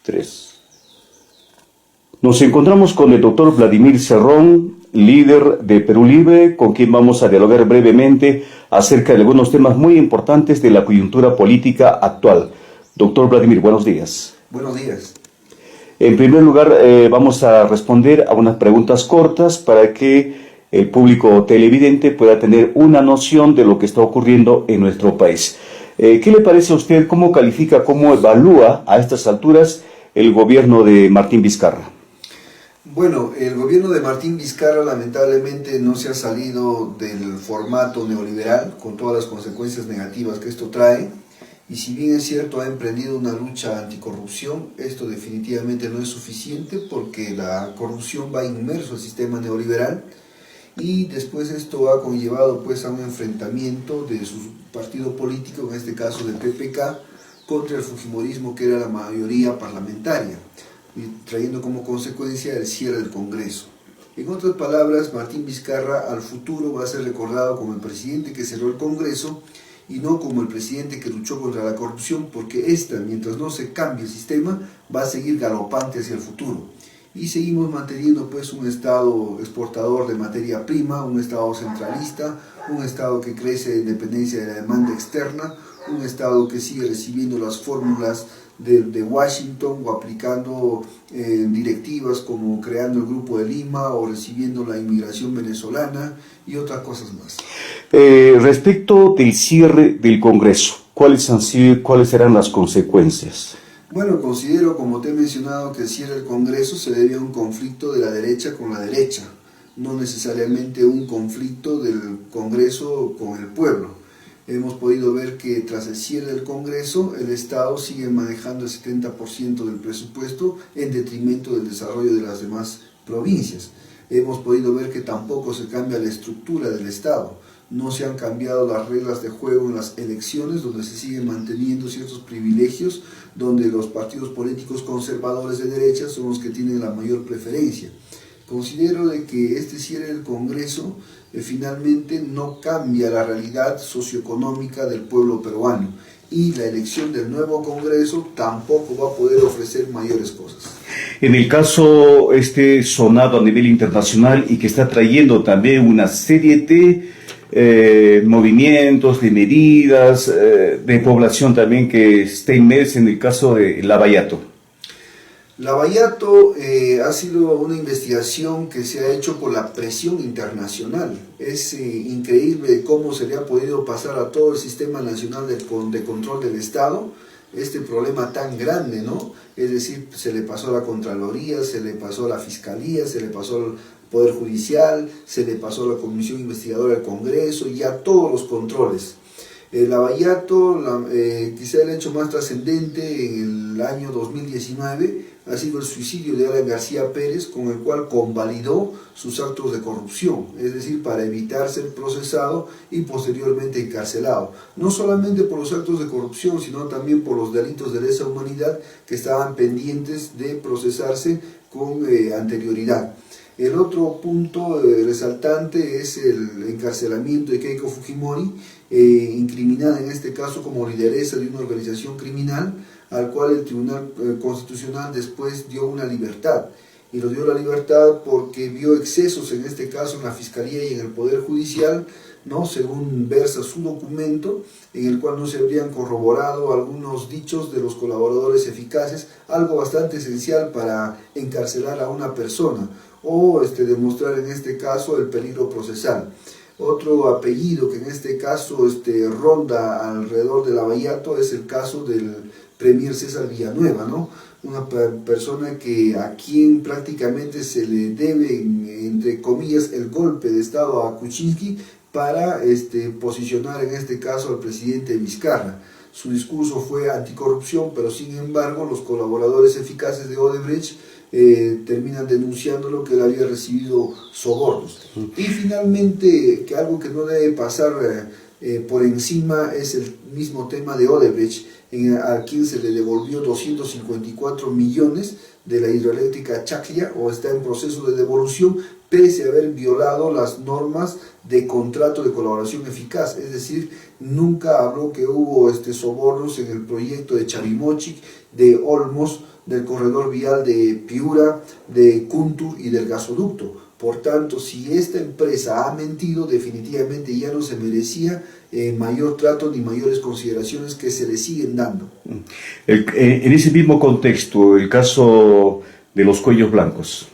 Tres. Nos encontramos con el doctor Vladimir Cerrón, líder de Perú Libre, con quien vamos a dialogar brevemente acerca de algunos temas muy importantes de la coyuntura política actual. Doctor Vladimir, buenos días. Buenos días. En primer lugar, vamos a responder a unas preguntas cortas para que el público televidente pueda tener una noción de lo que está ocurriendo en nuestro país. ¿Qué le parece a usted? ¿Cómo califica, cómo evalúa a estas alturas el gobierno de Martín Vizcarra? Bueno, el gobierno de Martín Vizcarra lamentablemente no se ha salido del formato neoliberal, con todas las consecuencias negativas que esto trae, y si bien es cierto ha emprendido una lucha anticorrupción, esto definitivamente no es suficiente porque la corrupción va inmerso al sistema neoliberal, y después esto ha conllevado pues a un enfrentamiento de su partido político, en este caso del PPK, contra el fujimorismo, que era la mayoría parlamentaria, y trayendo como consecuencia el cierre del Congreso. En otras palabras, Martín Vizcarra al futuro va a ser recordado como el presidente que cerró el Congreso y no como el presidente que luchó contra la corrupción, porque esta, mientras no se cambie el sistema, va a seguir galopante hacia el futuro. Y seguimos manteniendo pues un Estado exportador de materia prima, un Estado centralista, un Estado que crece en dependencia de la demanda externa, un Estado que sigue recibiendo las fórmulas de Washington o aplicando directivas como creando el Grupo de Lima o recibiendo la inmigración venezolana y otras cosas más. Respecto del cierre del Congreso, ¿cuáles serán las consecuencias? Bueno, considero, como te he mencionado, que el cierre del Congreso se debe a un conflicto de la derecha con la derecha, no necesariamente un conflicto del Congreso con el pueblo. Hemos podido ver que tras el cierre del Congreso, el Estado sigue manejando el 70% del presupuesto en detrimento del desarrollo de las demás provincias. Hemos podido ver que tampoco se cambia la estructura del Estado. No se han cambiado las reglas de juego en las elecciones, donde se siguen manteniendo ciertos privilegios, donde los partidos políticos conservadores de derecha son los que tienen la mayor preferencia. Considero de que este cierre del Congreso finalmente no cambia la realidad socioeconómica del pueblo peruano, y la elección del nuevo Congreso tampoco va a poder ofrecer mayores cosas. En el caso sonado a nivel internacional y que está trayendo también una serie de movimientos, de medidas, de población también que está inmersa en el caso de Lavallato. Lavallato ha sido una investigación que se ha hecho por la presión internacional. Es increíble cómo se le ha podido pasar a todo el Sistema Nacional de Control del Estado este problema tan grande, ¿no? Es decir, se le pasó a la Contraloría, se le pasó a la Fiscalía, se le pasó al Poder Judicial, se le pasó a la Comisión Investigadora del Congreso y a todos los controles. Lavallato, quizá el hecho más trascendente en el año 2019 ha sido el suicidio de Alan García Pérez, con el cual convalidó sus actos de corrupción, es decir, para evitar ser procesado y posteriormente encarcelado, no solamente por los actos de corrupción, sino también por los delitos de lesa humanidad que estaban pendientes de procesarse con anterioridad. El otro punto resaltante es el encarcelamiento de Keiko Fujimori, incriminada en este caso como lideresa de una organización criminal, al cual el Tribunal Constitucional después dio una libertad, y lo dio la libertad porque vio excesos en este caso en la Fiscalía y en el Poder Judicial, ¿no? Según versa su documento, en el cual no se habrían corroborado algunos dichos de los colaboradores eficaces, algo bastante esencial para encarcelar a una persona o demostrar en este caso el peligro procesal. Otro apellido que en este caso ronda alrededor de Lavallato es el caso del premier César Villanueva, ¿no? Una persona a quien prácticamente se le debe, entre comillas, el golpe de Estado a Kuczynski para posicionar en este caso al presidente Vizcarra. Su discurso fue anticorrupción, pero sin embargo los colaboradores eficaces de Odebrecht terminan denunciándolo que él había recibido sobornos. Y finalmente, que algo que no debe pasar por encima es el mismo tema de Odebrecht, a quien se le devolvió 254 millones de la hidroeléctrica Chaclia, o está en proceso de devolución, pese a haber violado las normas de contrato de colaboración eficaz. Es decir, nunca habló que hubo sobornos en el proyecto de Chavimochic, de Olmos, del corredor vial de Piura, de Cuntur y del gasoducto. Por tanto, si esta empresa ha mentido, definitivamente ya no se merecía mayor trato ni mayores consideraciones que se le siguen dando. En ese mismo contexto, el caso de los cuellos blancos.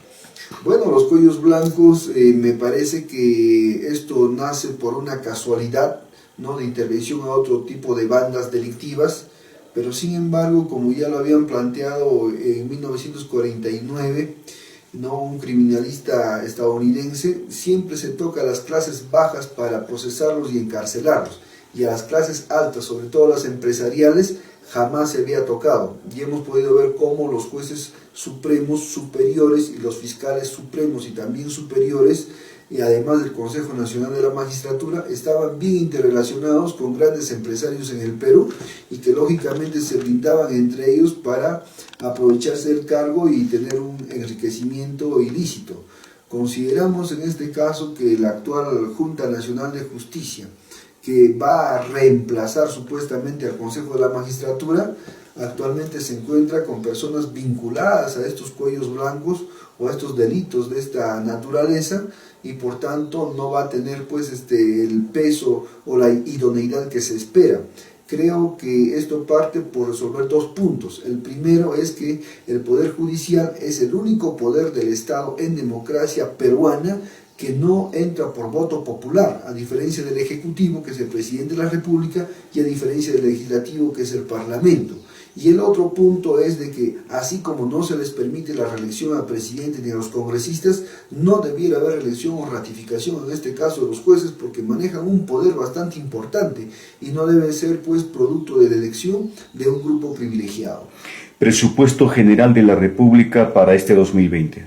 Bueno, los cuellos blancos, me parece que esto nace por una casualidad, ¿no?, de intervención a otro tipo de bandas delictivas, pero sin embargo, como ya lo habían planteado en 1949, ¿no?, un criminalista estadounidense, siempre se toca a las clases bajas para procesarlos y encarcelarlos, y a las clases altas, sobre todo las empresariales, jamás se había tocado. Y hemos podido ver cómo los jueces supremos superiores y los fiscales supremos y también superiores, y además del Consejo Nacional de la Magistratura, estaban bien interrelacionados con grandes empresarios en el Perú y que lógicamente se brindaban entre ellos para aprovecharse del cargo y tener un enriquecimiento ilícito. Consideramos en este caso que la actual Junta Nacional de Justicia, que va a reemplazar supuestamente al Consejo de la Magistratura, actualmente se encuentra con personas vinculadas a estos cuellos blancos o a estos delitos de esta naturaleza, y por tanto no va a tener pues el peso o la idoneidad que se espera. Creo que esto parte por resolver dos puntos. El primero es que el Poder Judicial es el único poder del Estado en democracia peruana que no entra por voto popular, a diferencia del Ejecutivo, que es el Presidente de la República, y a diferencia del Legislativo, que es el Parlamento. Y el otro punto es de que, así como no se les permite la reelección al presidente ni a los congresistas, no debiera haber reelección o ratificación, en este caso de los jueces, porque manejan un poder bastante importante y no debe ser pues producto de la elección de un grupo privilegiado. Presupuesto General de la República para este 2020.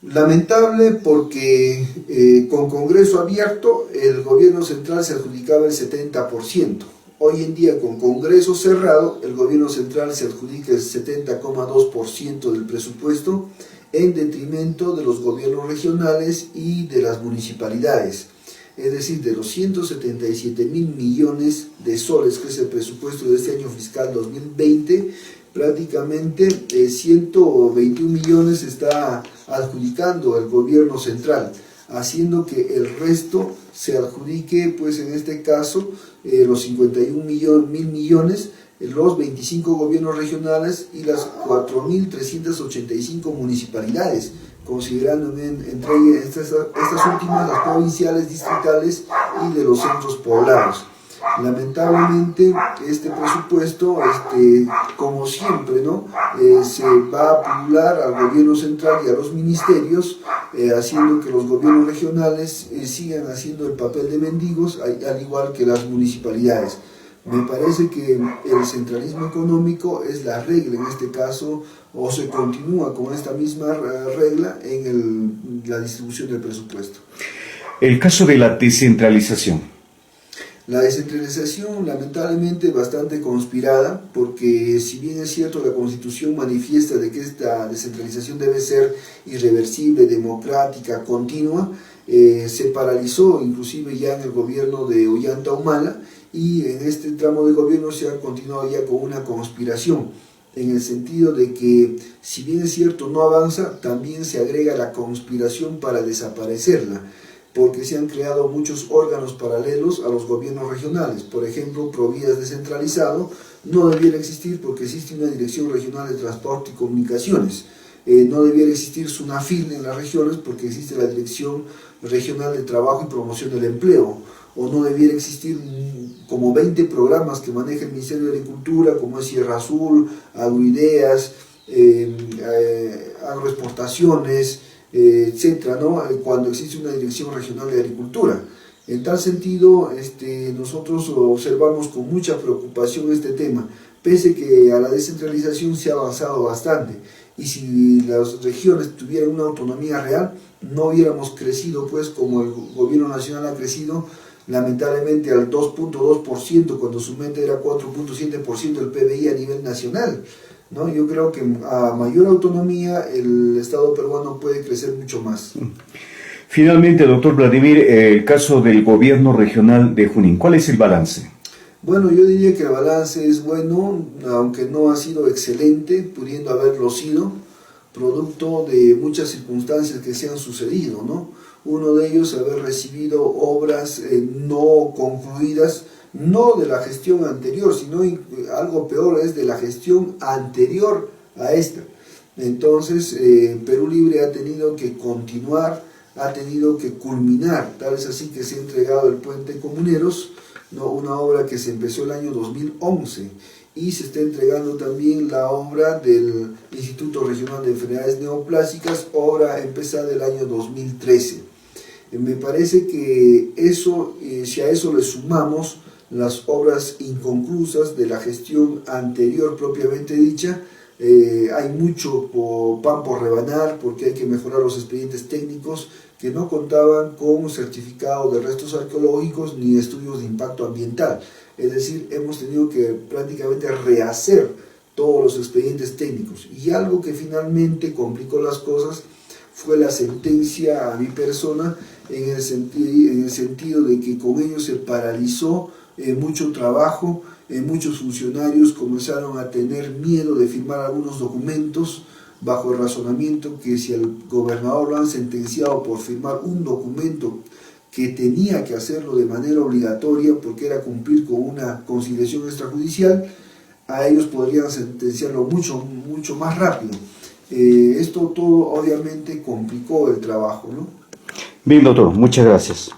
Lamentable porque con Congreso abierto el gobierno central se adjudicaba el 70%. Hoy en día con Congreso cerrado el gobierno central se adjudica el 70,2% del presupuesto en detrimento de los gobiernos regionales y de las municipalidades. Es decir, de los 177.000 millones de soles que es el presupuesto de este año fiscal 2020, prácticamente 121 millones está adjudicando el gobierno central, haciendo que el resto se adjudique, pues en este caso, los 51.000 millones, los 25 gobiernos regionales y las 4.385 municipalidades, considerando entre estas últimas las provinciales, distritales y de los centros poblados. Lamentablemente este presupuesto, como siempre, ¿no?, se va a pular al gobierno central y a los ministerios, haciendo que los gobiernos regionales sigan haciendo el papel de mendigos, al igual que las municipalidades. Me parece que el centralismo económico es la regla en este caso, o se continúa con esta misma regla en la distribución del presupuesto. El caso de la descentralización. La descentralización, lamentablemente, bastante conspirada, porque si bien es cierto la Constitución manifiesta de que esta descentralización debe ser irreversible, democrática, continua, se paralizó inclusive ya en el gobierno de Ollanta Humala, y en este tramo de gobierno se ha continuado ya con una conspiración, en el sentido de que si bien es cierto no avanza, también se agrega la conspiración para desaparecerla, porque se han creado muchos órganos paralelos a los gobiernos regionales. Por ejemplo, Provías descentralizado no debiera existir porque existe una Dirección Regional de Transporte y Comunicaciones. No debiera existir SUNAFIL en las regiones porque existe la Dirección Regional de Trabajo y Promoción del Empleo. O no debiera existir como 20 programas que maneja el Ministerio de Agricultura, como es Sierra Azul, Agroideas, Agroexportaciones, etcétera, ¿no?, cuando existe una Dirección Regional de Agricultura. En tal sentido, nosotros observamos con mucha preocupación este tema, pese que a la descentralización se ha avanzado bastante, y si las regiones tuvieran una autonomía real, no hubiéramos crecido pues como el gobierno nacional ha crecido, lamentablemente al 2.2% cuando su meta era 4.7% del PBI a nivel nacional, ¿no? Yo creo que a mayor autonomía el Estado peruano puede crecer mucho más. Finalmente, doctor Vladimir, el caso del gobierno regional de Junín, ¿cuál es el balance? Bueno, yo diría que el balance es bueno, aunque no ha sido excelente, pudiendo haberlo sido, producto de muchas circunstancias que se han sucedido, ¿no? Uno de ellos, haber recibido obras no concluidas, no de la gestión anterior, sino algo peor es de la gestión anterior a esta. Entonces, Perú Libre ha tenido que continuar, ha tenido que culminar, tal es así que se ha entregado el Puente Comuneros, ¿no? Una obra que se empezó el año 2011, y se está entregando también la obra del Instituto Regional de Enfermedades Neoplásicas, obra empezada el año 2013. Me parece que eso, si a eso le sumamos las obras inconclusas de la gestión anterior propiamente dicha, hay mucho pan por rebanar, porque hay que mejorar los expedientes técnicos que no contaban con certificado de restos arqueológicos ni estudios de impacto ambiental. Es decir, hemos tenido que prácticamente rehacer todos los expedientes técnicos. Y algo que finalmente complicó las cosas fue la sentencia a mi persona, en el sentido de que con ello se paralizó mucho trabajo. Muchos funcionarios comenzaron a tener miedo de firmar algunos documentos, bajo el razonamiento que si al gobernador lo han sentenciado por firmar un documento que tenía que hacerlo de manera obligatoria porque era cumplir con una conciliación extrajudicial, a ellos podrían sentenciarlo mucho más rápido. Esto todo obviamente complicó el trabajo, ¿no? Bien, doctor, muchas gracias.